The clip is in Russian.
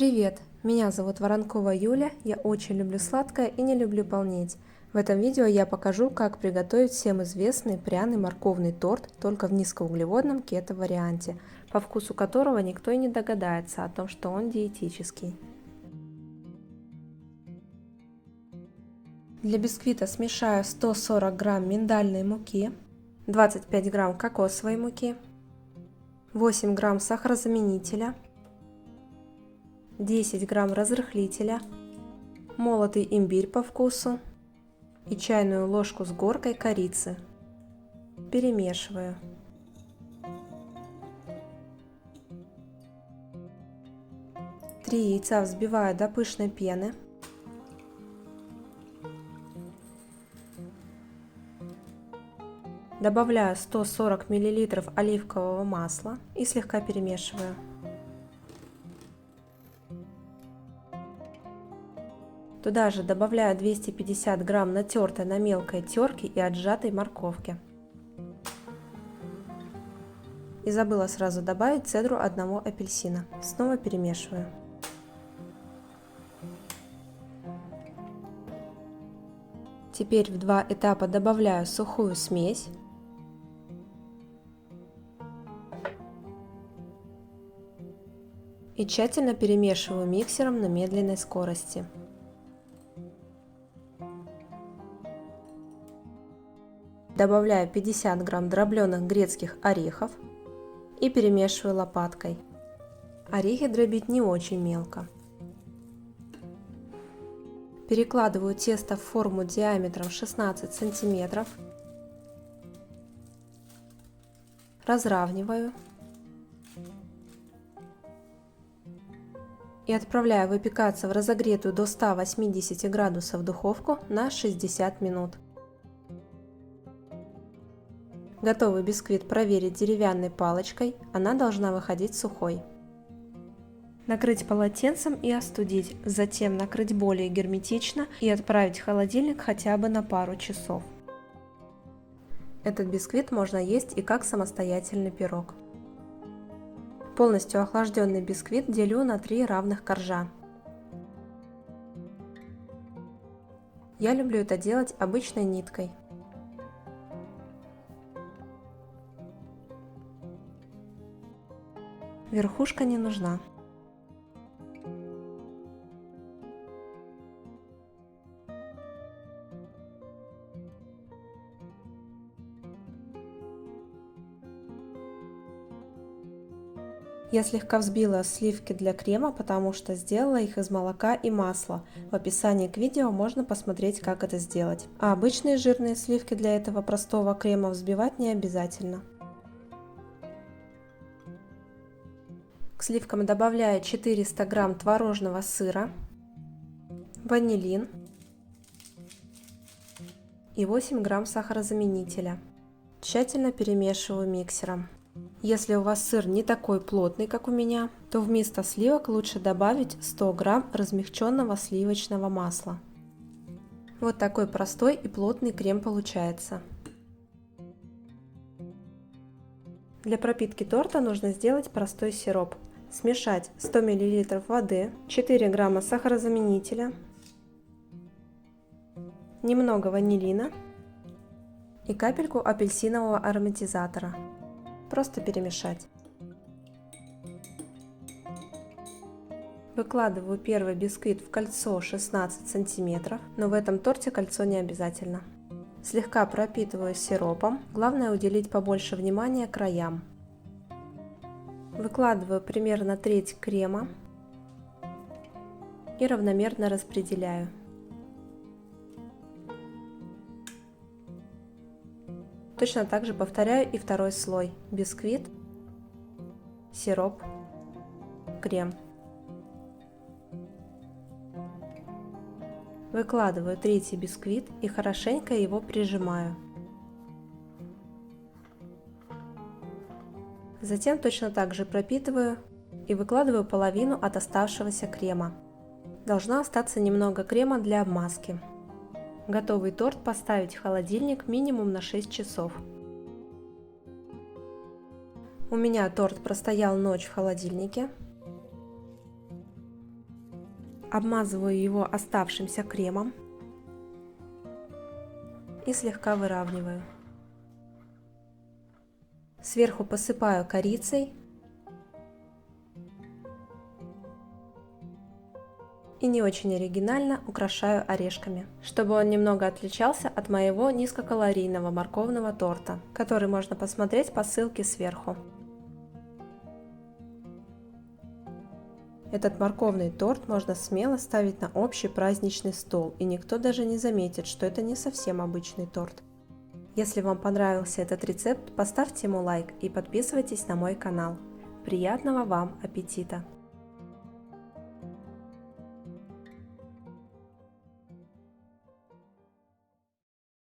Привет! Меня зовут Воронкова Юля, я очень люблю сладкое и не люблю полнеть. В этом видео я покажу, как приготовить всем известный пряный морковный торт, только в низкоуглеводном кето-варианте, по вкусу которого никто и не догадается о том, что он диетический. Для бисквита смешаю 140 грамм миндальной муки, 25 грамм кокосовой муки, 8 грамм сахарозаменителя, 10 грамм разрыхлителя, молотый имбирь по вкусу и чайную ложку с горкой корицы. Перемешиваю. Три яйца взбиваю до пышной пены. Добавляю 140 мл оливкового масла и слегка перемешиваю. Туда же добавляю 250 грамм натертой на мелкой терке и отжатой морковки. И забыла сразу добавить цедру одного апельсина. Снова перемешиваю. Теперь в два этапа добавляю сухую смесь. И тщательно перемешиваю миксером на медленной скорости. Добавляю 50 грамм дробленых грецких орехов и перемешиваю лопаткой. Орехи дробить не очень мелко. Перекладываю тесто в форму диаметром 16 сантиметров. Разравниваю. И отправляю выпекаться в разогретую до 180 градусов духовку на 60 минут. Готовый бисквит проверить деревянной палочкой, она должна выходить сухой. Накрыть полотенцем и остудить, затем накрыть более герметично и отправить в холодильник хотя бы на пару часов. Этот бисквит можно есть и как самостоятельный пирог. Полностью охлажденный бисквит делю на 3 равных коржа. Я люблю это делать обычной ниткой. Верхушка не нужна. Я слегка взбила сливки для крема, потому что сделала их из молока и масла. В описании к видео можно посмотреть, как это сделать. А обычные жирные сливки для этого простого крема взбивать не обязательно. К сливкам добавляю 400 грамм творожного сыра, ванилин и 8 грамм сахарозаменителя. Тщательно перемешиваю миксером. Если у вас сыр не такой плотный, как у меня, то вместо сливок лучше добавить 100 грамм размягченного сливочного масла. Вот такой простой и плотный крем получается. Для пропитки торта нужно сделать простой сироп. Смешать 100 мл воды, 4 грамма сахарозаменителя, немного ванилина и капельку апельсинового ароматизатора. Просто перемешать. Выкладываю первый бисквит в кольцо 16 сантиметров, но в этом торте кольцо не обязательно. Слегка пропитываю сиропом, главное уделить побольше внимания краям. Выкладываю примерно треть крема и равномерно распределяю. Точно так же повторяю и второй слой: бисквит, сироп, крем. Выкладываю третий бисквит и хорошенько его прижимаю. Затем точно так же пропитываю и выкладываю половину от оставшегося крема. Должно остаться немного крема для обмазки. Готовый торт поставить в холодильник минимум на 6 часов. У меня торт простоял ночь в холодильнике. Обмазываю его оставшимся кремом и слегка выравниваю. Сверху посыпаю корицей и не очень оригинально украшаю орешками, чтобы он немного отличался от моего низкокалорийного морковного торта, который можно посмотреть по ссылке сверху. Этот морковный торт можно смело ставить на общий праздничный стол, и никто даже не заметит, что это не совсем обычный торт. Если вам понравился этот рецепт, поставьте ему лайк и подписывайтесь на мой канал. Приятного вам аппетита!